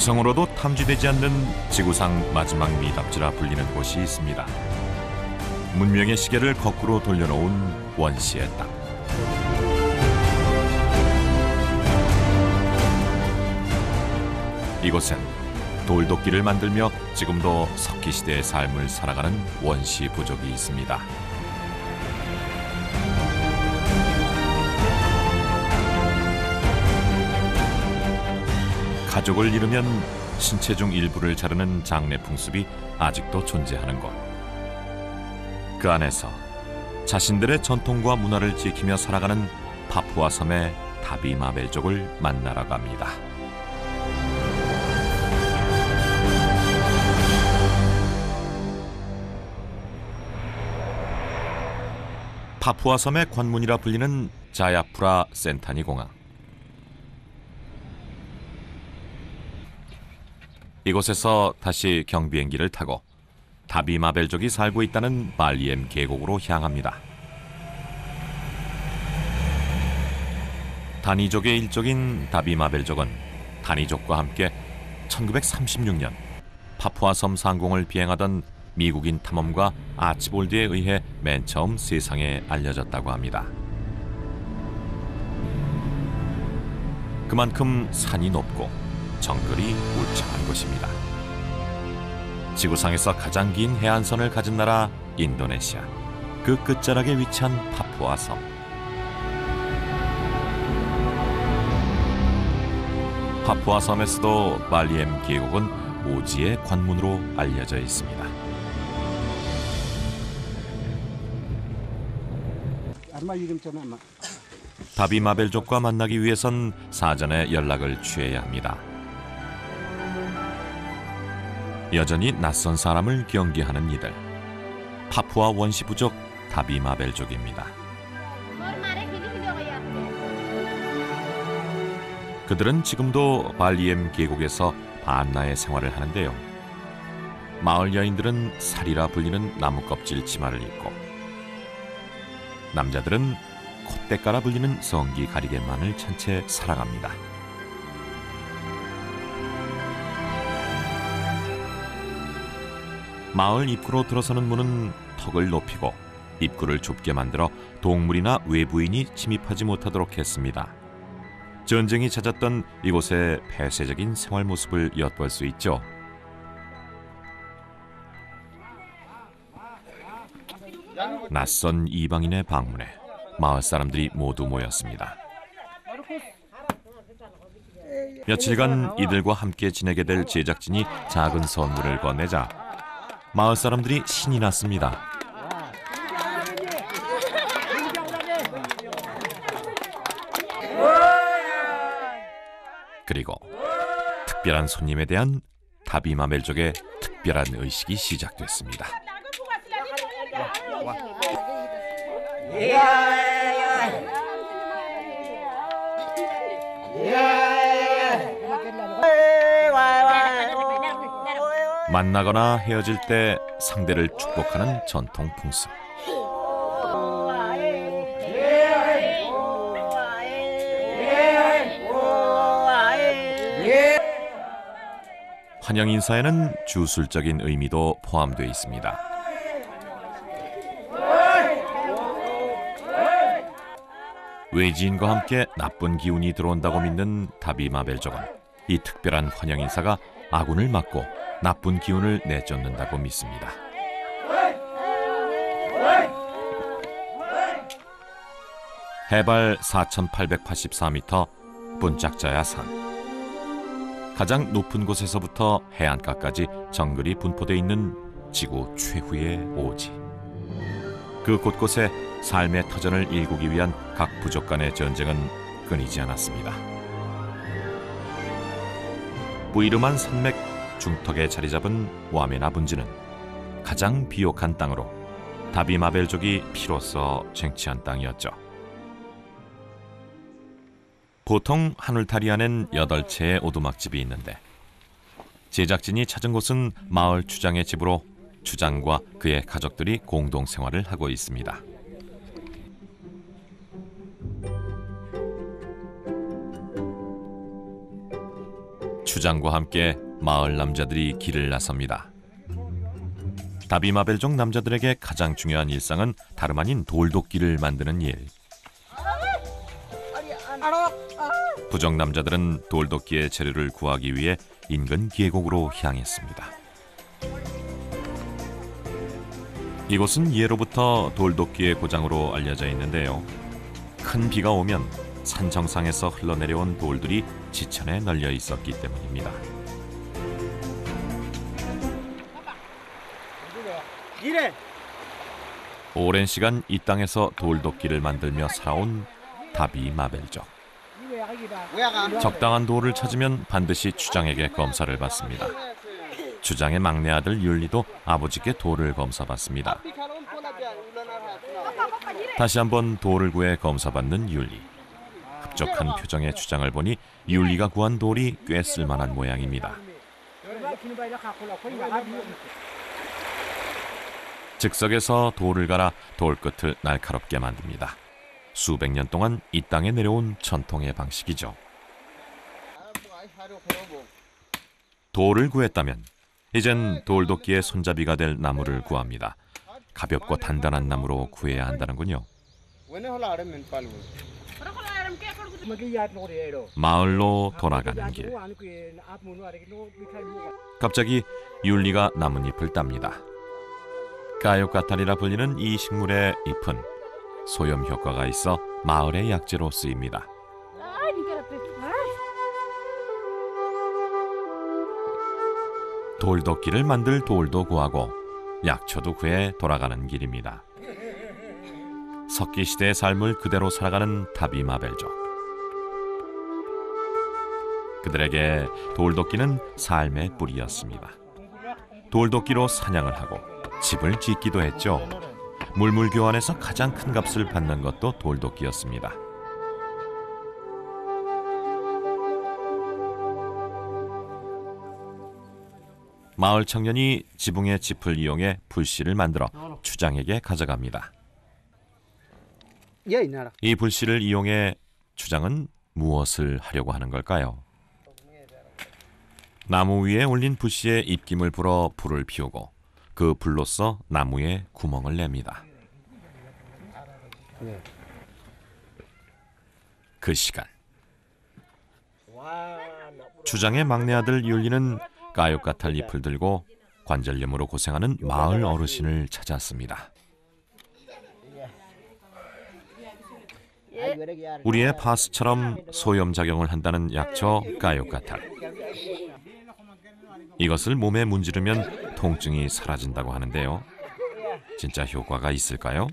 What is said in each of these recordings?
위성으로도 탐지되지 않는 지구상 마지막 미답지라 불리는 곳이 있습니다. 문명의 시계를 거꾸로 돌려놓은 원시의 땅. 이곳엔 돌도끼를 만들며 지금도 석기시대의 삶을 살아가는 원시 부족이 있습니다. 가족을 잃으면 신체 중 일부를 자르는 장례 풍습이 아직도 존재하는 곳. 그 안에서 자신들의 전통과 문화를 지키며 살아가는 파푸아 섬의 다비마벨족을 만나러 갑니다. 파푸아 섬의 관문이라 불리는 자야프라 센타니 공항. 이곳에서 다시 경비행기를 타고 다비마벨족이 살고 있다는 발리엠 계곡으로 향합니다. 다니족의 일족인 다비마벨족은 다니족과 함께 1936년 파푸아 섬 상공을 비행하던 미국인 탐험가 아치볼드에 의해 맨 처음 세상에 알려졌다고 합니다. 그만큼 산이 높고 정글이 울창한 곳입니다. 지구상에서 가장 긴 해안선을 가진 나라 인도네시아, 그 끝자락에 위치한 파푸아 섬. 파푸아 섬에서도 발리엠 계곡은 오지의 관문으로 알려져 있습니다. 다비마벨족과 만나기 위해선 사전에 연락을 취해야 합니다. 여전히 낯선 사람을 경계하는 이들, 파푸아 원시 부족 다비마벨족입니다. 그들은 지금도 발리엠 계곡에서 반나의 생활을 하는데요. 마을 여인들은 살이라 불리는 나무껍질 치마를 입고, 남자들은 콧대가라 불리는 성기 가리개만을 찬 채 살아갑니다. 마을 입구로 들어서는 문은 턱을 높이고 입구를 좁게 만들어 동물이나 외부인이 침입하지 못하도록 했습니다. 전쟁이 잦았던 이곳의 폐쇄적인 생활 모습을 엿볼 수 있죠. 낯선 이방인의 방문에 마을 사람들이 모두 모였습니다. 며칠간 이들과 함께 지내게 될 제작진이 작은 선물을 건네자 마을 사람들이 신이 났습니다. 그리고 특별한 손님에 대한 다비마벨족의 특별한 의식이 시작됐습니다. 만나거나 헤어질 때 상대를 축복하는 전통 풍습. 환영 인사에는 주술적인 의미도 포함되어 있습니다. 외지인과 함께 나쁜 기운이 들어온다고 믿는 다비마벨족은 이 특별한 환영 인사가 아군을 막고 나쁜 기운을 내쫓는다고 믿습니다. 해발 4,884m 분짝자야 산. 가장 높은 곳에서부터 해안가까지 정글이 분포되어 있는 지구 최후의 오지. 그 곳곳에 삶의 터전을 일구기 위한 각 부족 간의 전쟁은 끊이지 않았습니다. 부이름한 산맥 중턱에 자리 잡은 와메나 분지는 가장 비옥한 땅으로 다비마벨족이 피로써 쟁취한 땅이었죠. 보통 한울타리 안엔 8채의 오두막집이 있는데 제작진이 찾은 곳은 마을 추장의 집으로 추장과 그의 가족들이 공동 생활을 하고 있습니다. 추장과 함께 마을 남자들이 길을 나섭니다. 다비마벨족 남자들에게 가장 중요한 일상은 다름 아닌 돌도끼를 만드는 일. 부족 남자들은 돌도끼의 재료를 구하기 위해 인근 계곡으로 향했습니다. 이곳은 예로부터 돌도끼의 고장으로 알려져 있는데요. 큰 비가 오면 산 정상에서 흘러내려온 돌들이 지천에 널려 있었기 때문입니다. 오랜 시간 이 땅에서 돌도끼를 만들며 살아온 다비마벨족. 적당한 돌을 찾으면 반드시 추장에게 검사를 받습니다. 추장의 막내 아들 율리도 아버지께 돌을 검사받습니다. 다시 한번 돌을 구해 검사받는 율리. 흡족한 표정의 추장을 보니 율리가 구한 돌이 꽤 쓸만한 모양입니다. 즉석에서 돌을 갈아 돌끝을 날카롭게 만듭니다. 수백 년 동안 이 땅에 내려온 전통의 방식이죠. 돌을 구했다면 이젠 돌도끼의 손잡이가 될 나무를 구합니다. 가볍고 단단한 나무로 구해야 한다는군요. 마을로 돌아가는 길. 갑자기 율리가 나뭇잎을 땁니다. 까요까탈이라 불리는 이 식물의 잎은 소염 효과가 있어 마을의 약재로 쓰입니다. 돌도끼를 만들 돌도 구하고 약초도 구해 돌아가는 길입니다. 석기시대의 삶을 그대로 살아가는 다비마벨족. 그들에게 돌도끼는 삶의 뿌리였습니다. 돌도끼로 사냥을 하고 집을 짓기도 했죠. 물물교환에서 가장 큰 값을 받는 것도 돌도끼였습니다. 마을 청년이 지붕의 짚을 이용해 불씨를 만들어 추장에게 가져갑니다. 이 불씨를 이용해 추장은 무엇을 하려고 하는 걸까요? 나무 위에 올린 불씨에 입김을 불어 불을 피우고 그 불로써 나무에 구멍을 냅니다. 그 시간 추장의 막내 아들 율리는 까요까탈 잎을 들고 관절염으로 고생하는 마을 어르신을 찾았습니다. 우리의 파스처럼 소염작용을 한다는 약초 까요까탈. 이것을 몸에 문지르면 통증이 사라진다고 하는데요. 진짜 효과가 있을까요?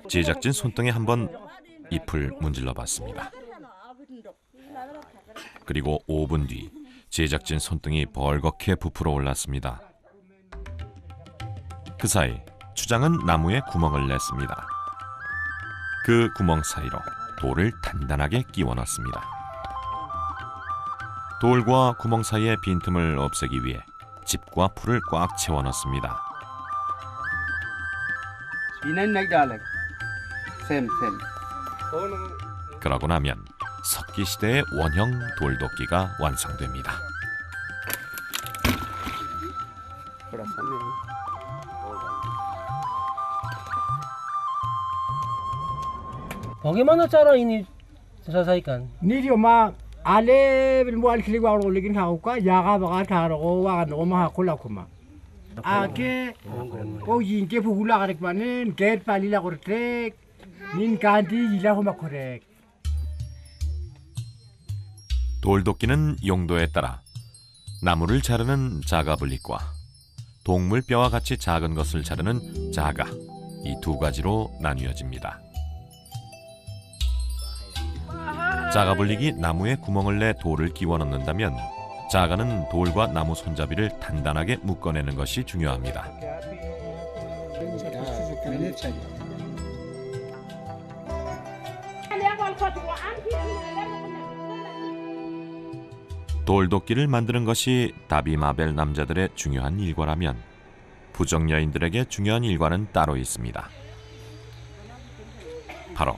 제작진 손등에 한번 잎을 문질러 봤습니다. 그리고 5분 뒤 제작진 손등이 벌겋게 부풀어 올랐습니다. 그 사이 추장은 나무에 구멍을 냈습니다. 그 구멍 사이로 돌을 단단하게 끼워 넣습니다. 돌과 구멍 사이의 빈틈을 없애기 위해 집과 풀을 꽉 채워 넣습니다. 그러고 나면 석기시대의 원형 돌도끼가 완성됩니다. Bagaimana cara ini diselesaikan? Ni dia mak ale buat klik baru lagi tahu ka jaga bakat karo wa kan rumah aku lah kuma. Ake ko yin ke pula karek manen get palila korek nin kanti ila homa korek. 돌도끼는 용도에 따라 나무를 자르는 자가블릭과 동물 뼈와 같이 작은 것을 자르는 자가, 이 두 가지로 나뉘어집니다. 자가블릭이 나무에 구멍을 내 돌을 끼워 넣는다면 자가는 돌과 나무 손잡이를 단단하게 묶어내는 것이 중요합니다. 돌도끼를 만드는 것이 다비마벨 남자들의 중요한 일과라면 부족 여인들에게 중요한 일과는 따로 있습니다. 바로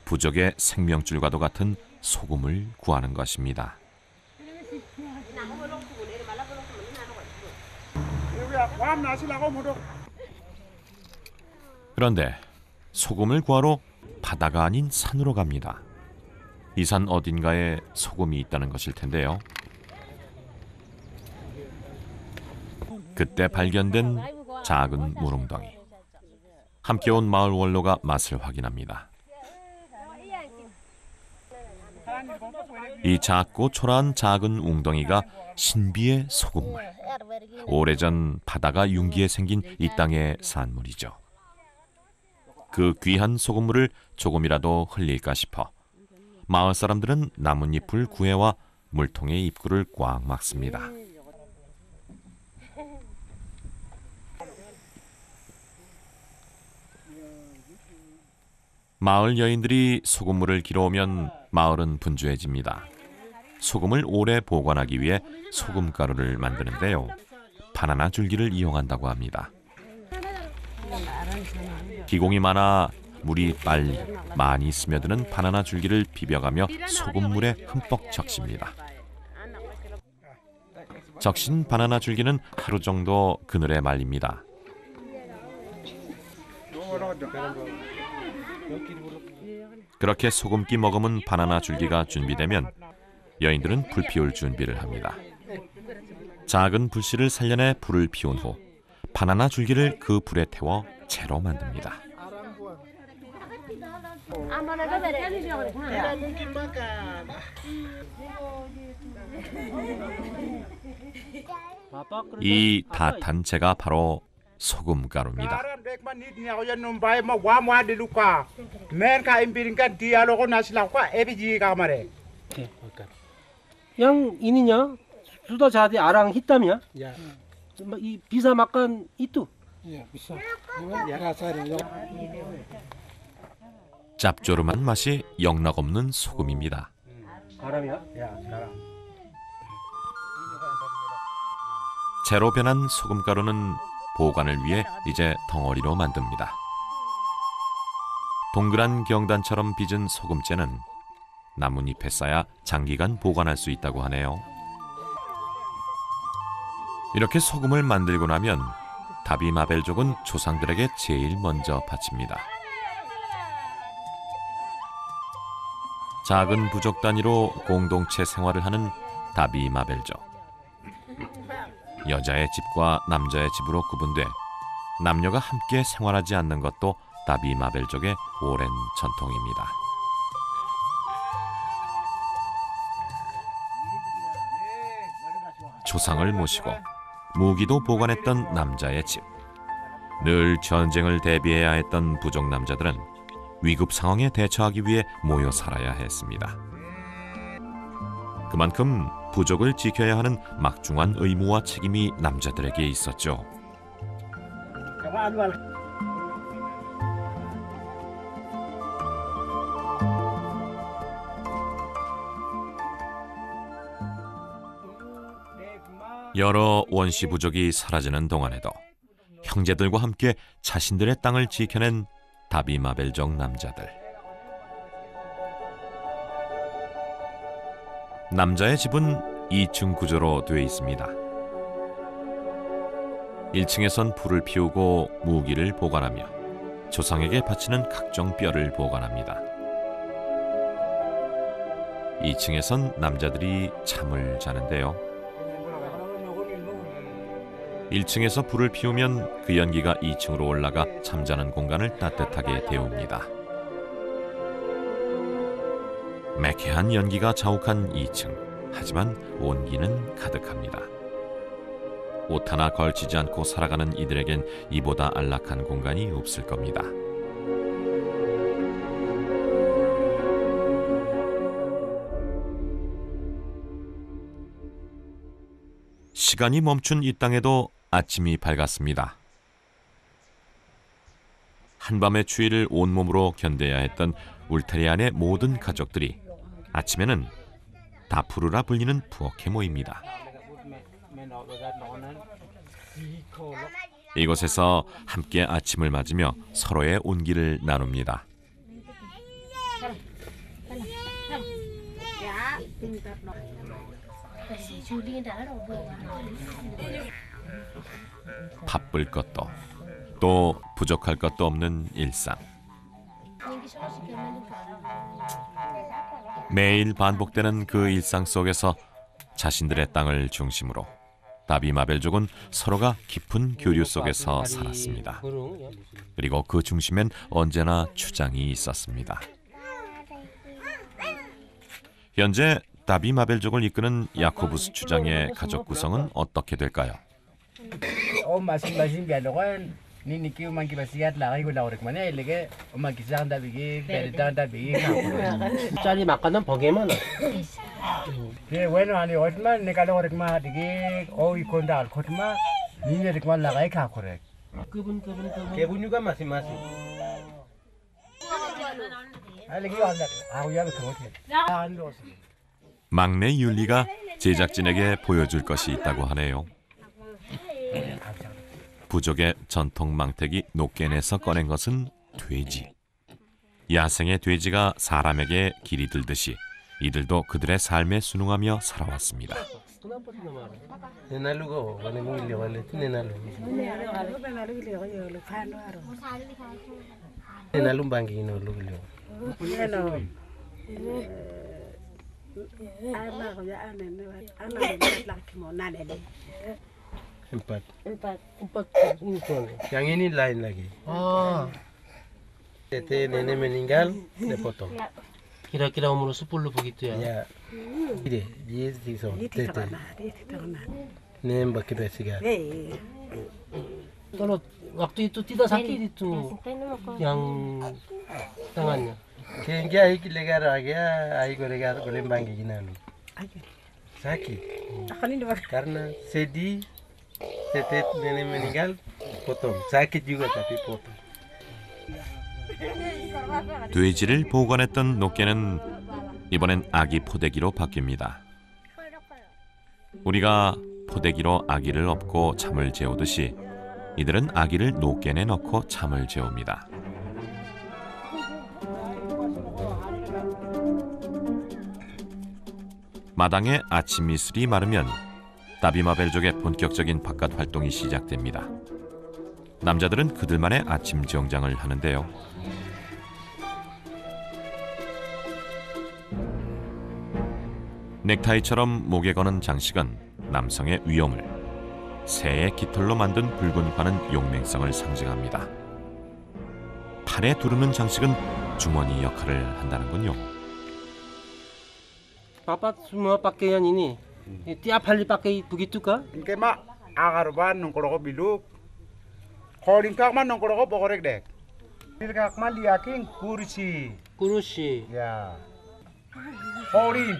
부족의 생명줄과도 같은 소금을 구하는 것입니다. 그런데 소금을 구하러 바다가 아닌 산으로 갑니다. 이 산 어딘가에 소금이 있다는 것일 텐데요. 그때 발견된 작은 물웅덩이. 함께 온 마을 원로가 맛을 확인합니다. 이 작고 초라한 작은 웅덩이가 신비의 소금물. 오래전 바다가 융기에 생긴 이 땅의 산물이죠. 그 귀한 소금물을 조금이라도 흘릴까 싶어 마을 사람들은 나뭇잎을 구해와 물통의 입구를 꽉 막습니다. 마을 여인들이 소금물을 길어오면 마을은 분주해집니다. 소금을 오래 보관하기 위해 소금가루를 만드는데요. 바나나 줄기를 이용한다고 합니다. 기공이 많아 물이 빨리 많이 스며드는 바나나 줄기를 비벼가며 소금물에 흠뻑 적십니다. 적신 바나나 줄기는 하루 정도 그늘에 말립니다. 그렇게 소금기 머금은 바나나 줄기가 준비되면 여인들은 불 피울 준비를 합니다. 작은 불씨를 살려내 불을 피운 후 바나나 줄기를 그 불에 태워 채로 만듭니다. 이 다탄 채가 바로 소금가루입니다. Yang ininya sudah jadi arang hitam ya. Bisa makan itu. 짭조름한 맛이 영락없는 소금입니다. 가람이야? 채로 변한 소금가루는 보관을 위해 이제 덩어리로 만듭니다. 동그란 경단처럼 빚은 소금째는 나뭇잎에 쌓아 장기간 보관할 수 있다고 하네요. 이렇게 소금을 만들고 나면 다비마벨족은 조상들에게 제일 먼저 바칩니다. 작은 부족 단위로 공동체 생활을 하는 다비마벨족. 여자의 집과 남자의 집으로 구분돼 남녀가 함께 생활하지 않는 것도 다비마벨족의 오랜 전통입니다. 조상을 모시고 무기도 보관했던 남자의 집. 늘 전쟁을 대비해야 했던 부족 남자들은 위급 상황에 대처하기 위해 모여 살아야 했습니다. 그만큼 부족을 지켜야 하는 막중한 의무와 책임이 남자들에게 있었죠. 여러 원시 부족이 사라지는 동안에도 형제들과 함께 자신들의 땅을 지켜낸 다비마벨족 남자들. 남자의 집은 2층 구조로 되어 있습니다. 1층에선 불을 피우고 무기를 보관하며 조상에게 바치는 각종 뼈를 보관합니다. 2층에선 남자들이 잠을 자는데요. 1층에서 불을 피우면 그 연기가 2층으로 올라가 잠자는 공간을 따뜻하게 데웁니다. 매캐한 연기가 자욱한 2층. 하지만 온기는 가득합니다. 옷 하나 걸치지 않고 살아가는 이들에겐 이보다 안락한 공간이 없을 겁니다. 시간이 멈춘 이 땅에도 아침이 밝았습니다. 한밤의 추위를 온몸으로 견뎌야 했던 울타리 안의 모든 가족들이 아침에는 다푸르라 불리는 부엌에 모입니다. 이곳에서 함께 아침을 맞으며 서로의 온기를 나눕니다. 바쁠 것도 또 부족할 것도 없는 일상. 매일 반복되는 그 일상 속에서 자신들의 땅을 중심으로 다비마벨족은 서로가 깊은 교류 속에서 살았습니다. 그리고 그 중심엔 언제나 추장이 있었습니다. 현재 다비마벨족을 이끄는 야코부스 추장의 가족 구성은 어떻게 될까요? masing-masing biadokon niniki man kibasiat laki ko lawrek man ilege makisang dabigi beretan dabigi 짤이 막가는 버게만 ke bueno ani osman ne kalo rek ma digi o ikonda khotma ni rek man lagai kha korek 그분 kebunyuga masing-masing aligi wala 아우 야be 그거지 안 좋았어 막내 율리가 제작진에게 보여줄 것이 있다고 하네요. 부족의 전통 망태기 노깬에서 꺼낸 것은 돼지. 야생의 돼지가 사람에게 길이 들듯이 이들도 그들의 삶에 순응하며 살아왔습니다. empat Yang ini lain lagi. Tete nenek meninggal, dipotong. kira-kira umur 10 begitu ya. Ya, dia sison. Tete. Nenek bagi besigar. Kalau waktu itu tidak sakit itu yang tangannya. Kayaknya aik legar aja, aik legar golembang gini lalu. Sakit. Karena sedih. Tete nenek meninggal, potong. sakit juga tapi potong. 돼지를 보관했던 노깨는 이번엔 아기 포대기로 바뀝니다. 우리가 포대기로 아기를 업고 잠을 재우듯이 이들은 아기를 노깨에 넣고 잠을 재웁니다. 마당에 아침 이슬이 마르면 다비마벨족의 본격적인 바깥 활동이 시작됩니다. 남자들은 그들만의 아침 정장을 하는데요. 넥타이처럼 목에 거는 장식은 남성의 위엄을, 새의 깃털로 만든 붉은 관은 용맹성을 상징합니다. 팔에 두르는 장식은 주머니 역할을 한다는군요. Papa semua pakaian ini tiap hari pakai begitu kah? Ingke mak agarban nongkrong biluk. Koring kak man nongkrong bokorek dek. Bilkak man liaking kursi. kurusi. Ya. Koring.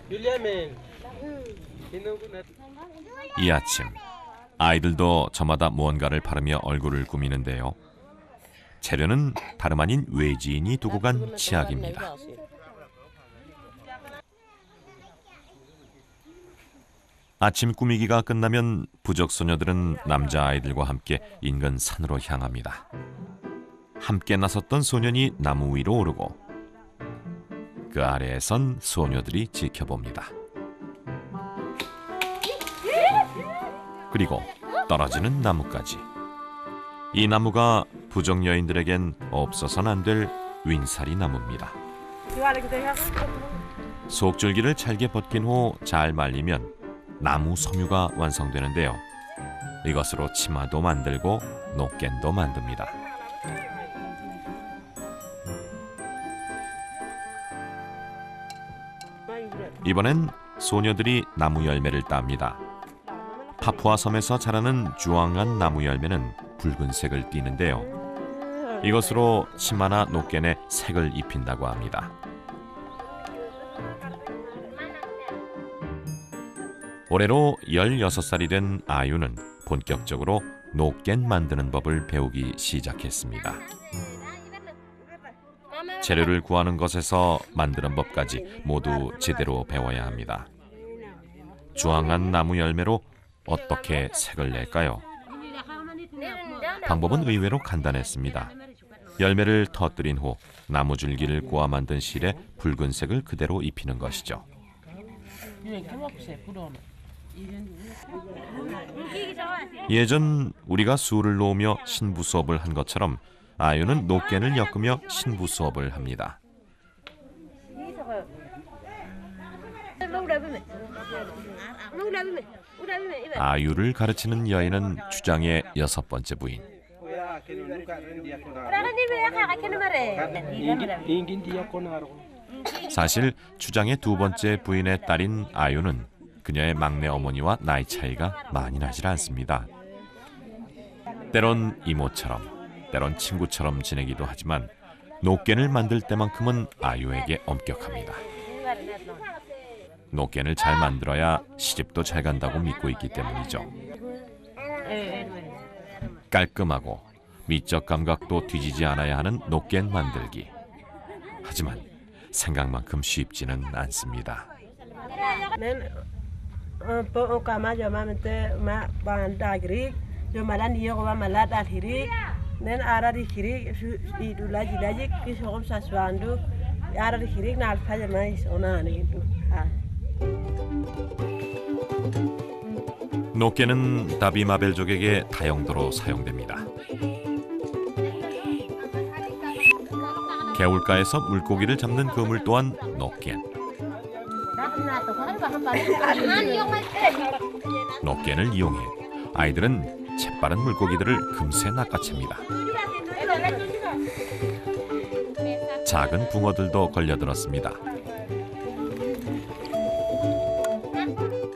윌리엄은 이 아침 아이들도 저마다 무언가를 바르며 얼굴을 꾸미는데요. 재료는 다름 아닌 외지인이 두고 간 치약입니다. 아침 꾸미기가 끝나면 부족 소녀들은 남자아이들과 함께 인근 산으로 향합니다. 함께 나섰던 소년이 나무 위로 오르고 그 아래에선 소녀들이 지켜봅니다. 그리고 떨어지는 나무까지. 이 나무가 부족 여인들에겐 없어서는 안 될 윈사리 나무입니다. 속줄기를 잘게 벗긴 후 잘 말리면 나무 섬유가 완성되는데요. 이것으로 치마도 만들고 노깬도 만듭니다. 이번엔 소녀들이 나무 열매를 땁니다. 파푸아 섬에서 자라는 주황한 나무 열매는 붉은색을 띠는데요. 이것으로 치마나 노깬에 색을 입힌다고 합니다. 올해로 16살이 된 아유는 본격적으로 노깬 만드는 법을 배우기 시작했습니다. 재료를 구하는 것에서 만드는 법까지 모두 제대로 배워야 합니다. 주황한 나무 열매로 어떻게 색을 낼까요? 방법은 의외로 간단했습니다. 열매를 터뜨린 후 나무 줄기를 꼬아 만든 실에 붉은색을 그대로 입히는 것이죠. 예전 우리가 술을 놓으며 신부 수업을 한 것처럼 아유는 노깬을 엮으며 신부 수업을 합니다. 아유를 가르치는 여인은 주장의 6번째 부인. 사실 주장의 2번째 부인의 딸인 아유는 그녀의 막내 어머니와 나이 차이가 많이 나질 않습니다. 때론 이모처럼, 때론 친구처럼 지내기도 하지만 노깬을 만들 때만큼은 아유에게 엄격합니다. 노깬을 잘 만들어야 시집도 잘 간다고 믿고 있기 때문이죠. 깔끔하고 미적 감각도 뒤지지 않아야 하는 노깬 만들기. 하지만 생각만큼 쉽지는 않습니다. 노깨는 다비마벨족에게 다용도로 사용됩니다. 개울가에서 물고기를 잡는 그물 또한 노깨. 노깨를 이용해 아이들은 재빠른 물고기들을 금세 낚아챕니다. 작은 붕어들도 걸려들었습니다.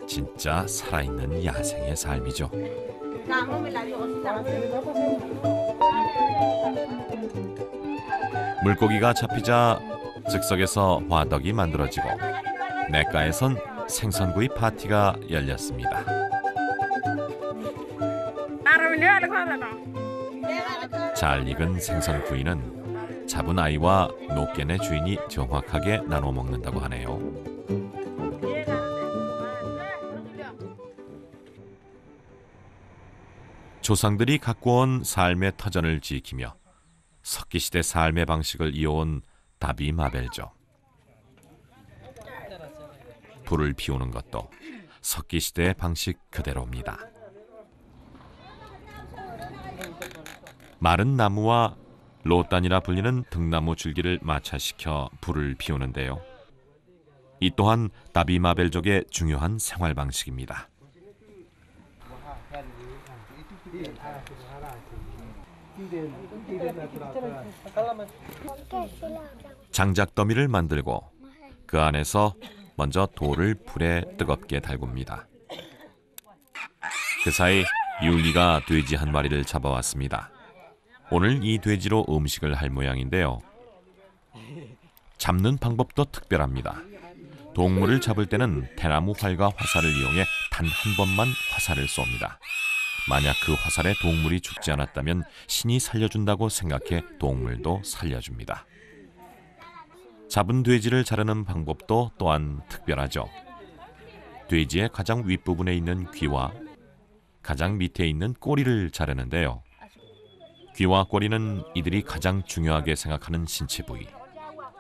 진짜 살아있는 야생의 삶이죠. 물고기가 잡히자 즉석에서 화덕이 만들어지고 냇가에선 생선구이 파티가 열렸습니다. 잘 익은 생선구이는 잡은 아이와 노깬의 주인이 정확하게 나눠 먹는다고 하네요. 조상들이 갖고 온 삶의 터전을 지키며 석기시대 삶의 방식을 이어온 다비마벨족. 불을 피우는 것도 석기시대의 방식 그대로입니다. 마른 나무와 로단이라 불리는 등나무 줄기를 마찰시켜 불을 피우는데요. 이 또한 다비마벨족의 중요한 생활 방식입니다. 장작더미를 만들고 그 안에서 먼저 돌을 불에 뜨겁게 달굽니다. 그 사이 율리가 돼지 한 마리를 잡아왔습니다. 오늘 이 돼지로 음식을 할 모양인데요. 잡는 방법도 특별합니다. 동물을 잡을 때는 대나무 활과 화살을 이용해 단 한 번만 화살을 쏩니다. 만약 그 화살에 동물이 죽지 않았다면 신이 살려준다고 생각해 동물도 살려줍니다. 잡은 돼지를 자르는 방법도 또한 특별하죠. 돼지의 가장 윗부분에 있는 귀와 가장 밑에 있는 꼬리를 자르는데요. 귀와 꼬리는 이들이 가장 중요하게 생각하는 신체 부위.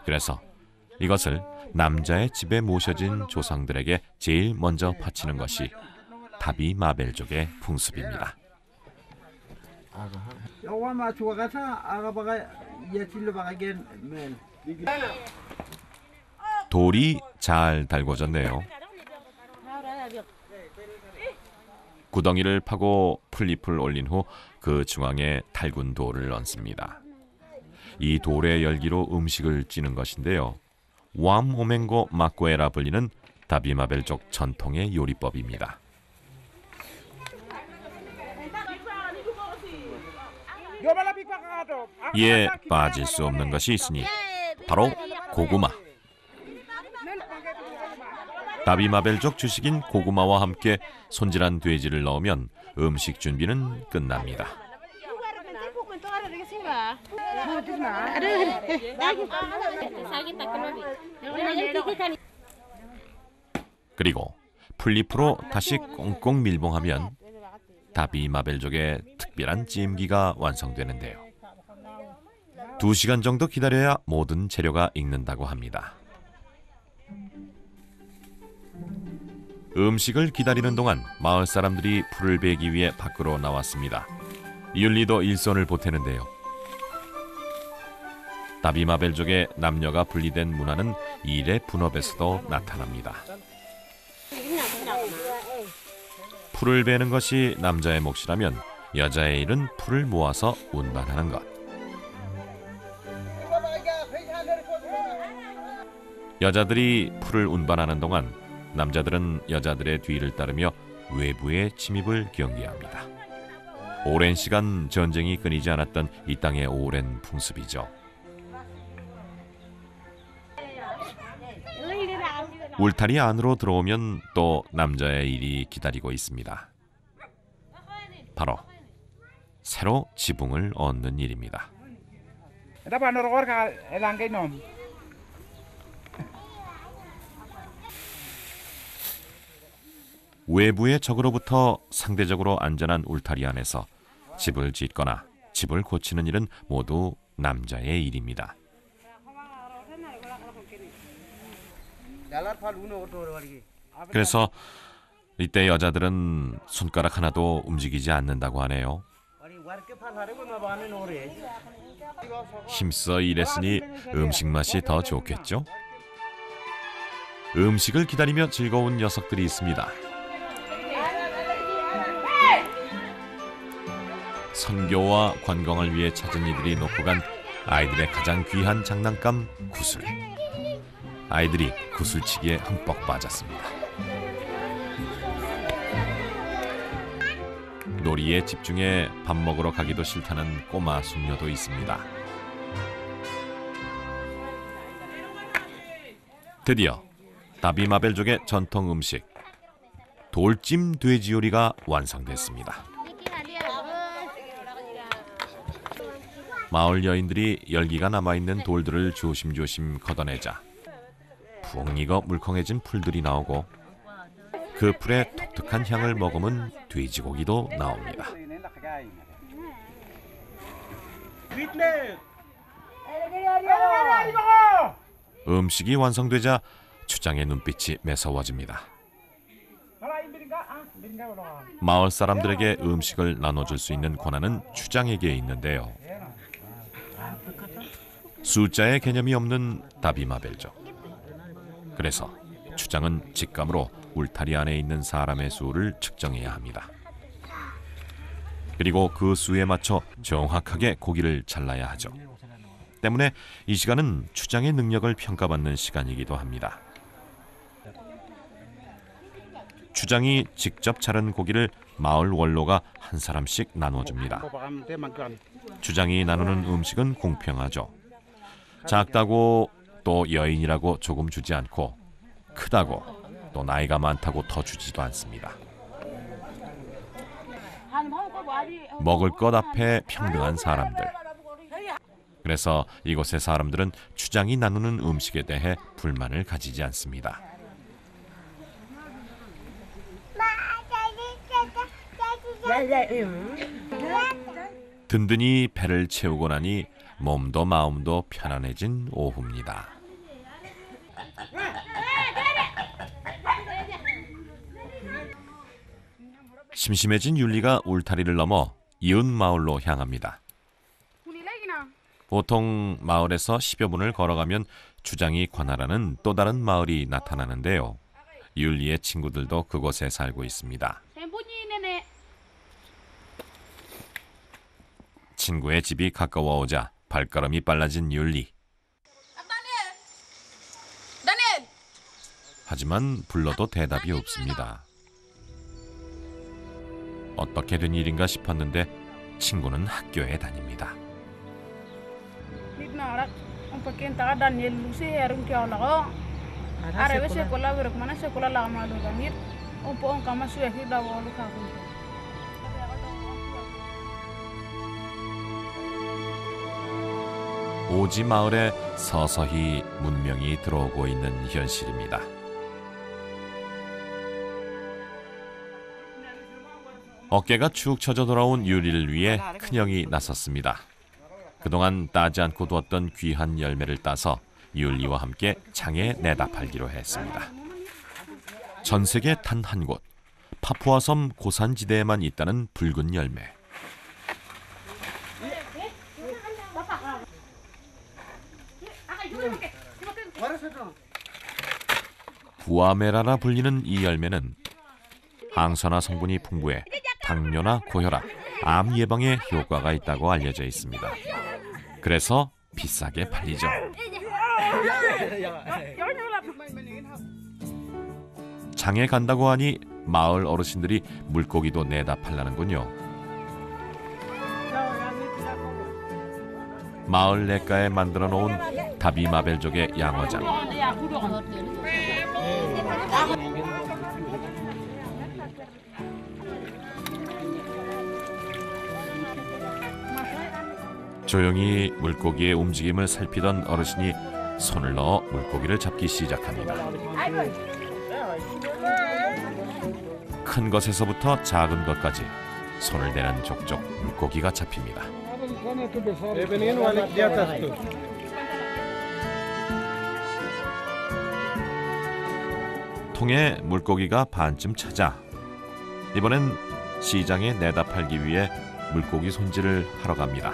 그래서 이것을 남자의 집에 모셔진 조상들에게 제일 먼저 바치는 것이 다비마벨족의 풍습입니다. 돌이 잘 달궈졌네요. 구덩이를 파고 풀잎을 올린 후 그 중앙에 달군 돌을 얹습니다. 이 돌의 열기로 음식을 찌는 것인데요. 왬 오맹고 마꼬에라 불리는 다비마벨족 전통의 요리법입니다. 이에 빠질 수 없는 것이 있으니 바로 고구마. 다비마벨족 주식인 고구마와 함께 손질한 돼지를 넣으면 음식 준비는 끝납니다. 그리고 풀잎으로 다시 꽁꽁 밀봉하면 다비마벨족의 특별한 찜기가 완성되는데요. 2시간 정도 기다려야 모든 재료가 익는다고 합니다. 음식을 기다리는 동안 마을 사람들이 풀을 베기 위해 밖으로 나왔습니다. 율리도 일손을 보태는데요. 다비마벨족의 남녀가 분리된 문화는 일의 분업에서도 나타납니다. 풀을 베는 것이 남자의 몫이라면 여자의 일은 풀을 모아서 운반하는 것. 여자들이 풀을 운반하는 동안 남자들은 여자들의 뒤를 따르며 외부의 침입을 경계합니다. 오랜 시간 전쟁이 끊이지 않았던 이 땅의 오랜 풍습이죠. 울타리 안으로 들어오면 또 남자의 일이 기다리고 있습니다. 바로 새로 지붕을 얻는 일입니다. 외부의 적으로부터 상대적으로 안전한 울타리 안에서 집을 짓거나 집을 고치는 일은 모두 남자의 일입니다. 그래서 이때 여자들은 손가락 하나도 움직이지 않는다고 하네요. 힘써 일했으니 음식 맛이 더 좋겠죠? 음식을 기다리며 즐거운 녀석들이 있습니다. 선교와 관광을 위해 찾은 이들이 놓고 간 아이들의 가장 귀한 장난감 구슬. 아이들이 구슬치기에 흠뻑 빠졌습니다. 놀이에 집중해 밥 먹으러 가기도 싫다는 꼬마 숙녀도 있습니다. 드디어 다비마벨족의 전통 음식 돌찜 돼지요리가 완성됐습니다. 마을 여인들이 열기가 남아있는 돌들을 조심조심 걷어내자 푹 익어 물컹해진 풀들이 나오고 그 풀의 독특한 향을 머금은 돼지고기도 나옵니다. 음식이 완성되자 추장의 눈빛이 매서워집니다. 마을 사람들에게 음식을 나눠줄 수 있는 권한은 추장에게 있는데요. 숫자의 개념이 없는 다비마벨족. 그래서 추장은 직감으로 울타리 안에 있는 사람의 수를 측정해야 합니다. 그리고 그 수에 맞춰 정확하게 고기를 잘라야 하죠. 때문에 이 시간은 추장의 능력을 평가받는 시간이기도 합니다. 추장이 직접 자른 고기를 마을 원로가 한 사람씩 나눠줍니다. 추장이 나누는 음식은 공평하죠. 작다고 또 여인이라고 조금 주지 않고 크다고 또 나이가 많다고 더 주지도 않습니다. 먹을 것 앞에 평등한 사람들. 그래서 이곳의 사람들은 추장이 나누는 음식에 대해 불만을 가지지 않습니다. 든든히 배를 채우고 나니 몸도 마음도 편안해진 오후입니다. 심심해진 율리가 울타리를 넘어 이웃 마을로 향합니다. 보통 마을에서 10여 분을 걸어가면 추장이 관할하는 또 다른 마을이 나타나는데요. 율리의 친구들도 그곳에 살고 있습니다. 친구의 집이 가까워오자 발걸음이 빨라진 율리. 하지만 불러도 대답이 없습니다. 어떻게 된 일인가 싶었는데 친구는 학교에 다닙니다. 오지 마을에 서서히 문명이 들어오고 있는 현실입니다. 어깨가 축 처져 돌아온 유리를 위해 큰형이 나섰습니다. 그동안 따지 않고 두었던 귀한 열매를 따서 율리와 함께 장에 내다 팔기로 했습니다. 전 세계 단 한 곳, 파푸아섬 고산지대에만 있다는 붉은 열매. 부아메라라 불리는 이 열매는 항산화 성분이 풍부해 당뇨나 고혈압, 암 예방에 효과가 있다고 알려져 있습니다. 그래서 비싸게 팔리죠. 장에 간다고 하니 마을 어르신들이 물고기도 내다 팔라는군요. 마을 냇가에 만들어 놓은 다비마벨족의 양어장. 조용히 물고기의 움직임을 살피던 어르신이 손을 넣어 물고기를 잡기 시작합니다. 큰 것에서부터 작은 것까지 손을 대는 족족 물고기가 잡힙니다. 통에 물고기가 반쯤 차자 이번엔 시장에 내다 팔기 위해 물고기 손질을 하러 갑니다.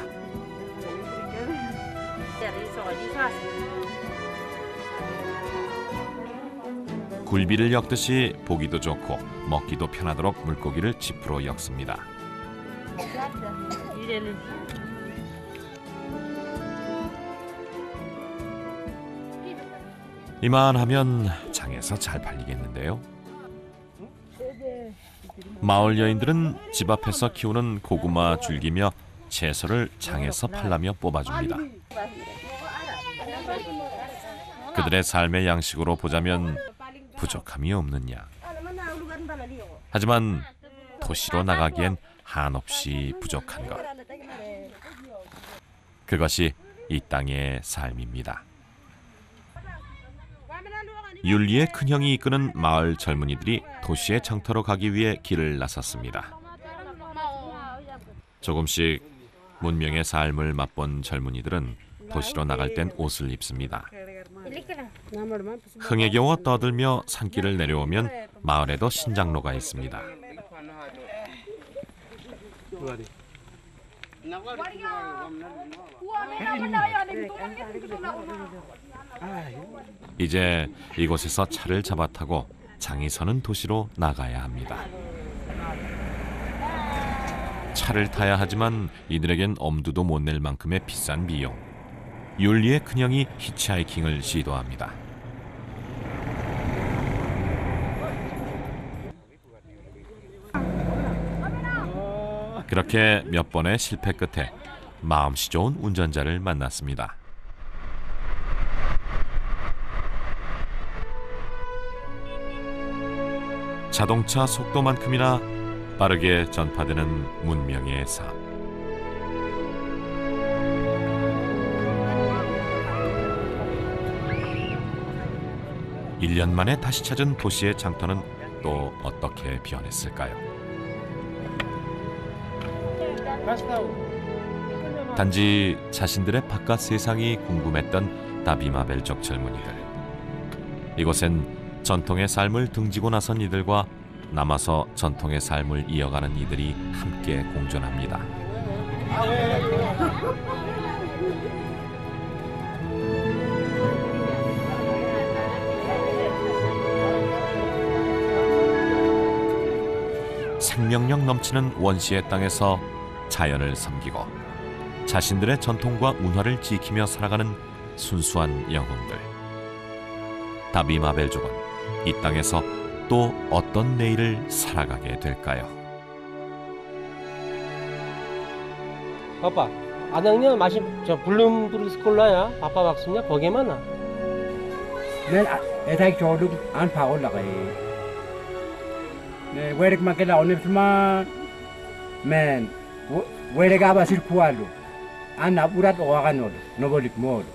굴비를 엮듯이 보기도 좋고 먹기도 편하도록 물고기를 지프로 엮습니다. 이만하면 장에서 잘 팔리겠는데요. 마을 여인들은 집 앞에서 키우는 고구마 줄기며 채소를 장에서 팔라며 뽑아줍니다. 그들의 삶의 양식으로 보자면 부족함이 없는 양. 하지만 도시로 나가기엔 한없이 부족한 것. 그것이 이 땅의 삶입니다. 율리의 큰형이 이끄는 마을 젊은이들이 도시의 장터로 가기 위해 길을 나섰습니다. 조금씩 문명의 삶을 맛본 젊은이들은 도시로 나갈 땐 옷을 입습니다. 흥에 겨워 떠들며 산길을 내려오면 마을에도 신장로가 있습니다. 이제 이곳에서 차를 잡아 타고 장이 서는 도시로 나가야 합니다. 차를 타야 하지만 이들에겐 엄두도 못 낼 만큼의 비싼 비용. 율리의 큰형이 히치하이킹을 시도합니다. 그렇게 몇 번의 실패 끝에 마음씨 좋은 운전자를 만났습니다. 자동차 속도만큼이나 빠르게 전파되는 문명의 삶. 1년 만에 다시 찾은 도시의 장터는 또 어떻게 변했을까요? 단지 자신들의 바깥 세상이 궁금했던 다비마벨족 젊은이들. 이곳엔 전통의 삶을 등지고 나선 이들과 남아서 전통의 삶을 이어가는 이들이 함께 공존합니다. 생명력 넘치는 원시의 땅에서 자연을 섬기고 자신들의 전통과 문화를 지키며 살아가는 순수한 영혼들. 다비마벨족은 이 땅에서 또 어떤 내일을 살아가게 될까요? Papa, anaknya masih belum pergi sekolah ya? Papa maksudnya bagaimana? nen etak chodum an paol lagay ne werek makela onefma men werek aba sirkualo an apurat oaganol nobolik mod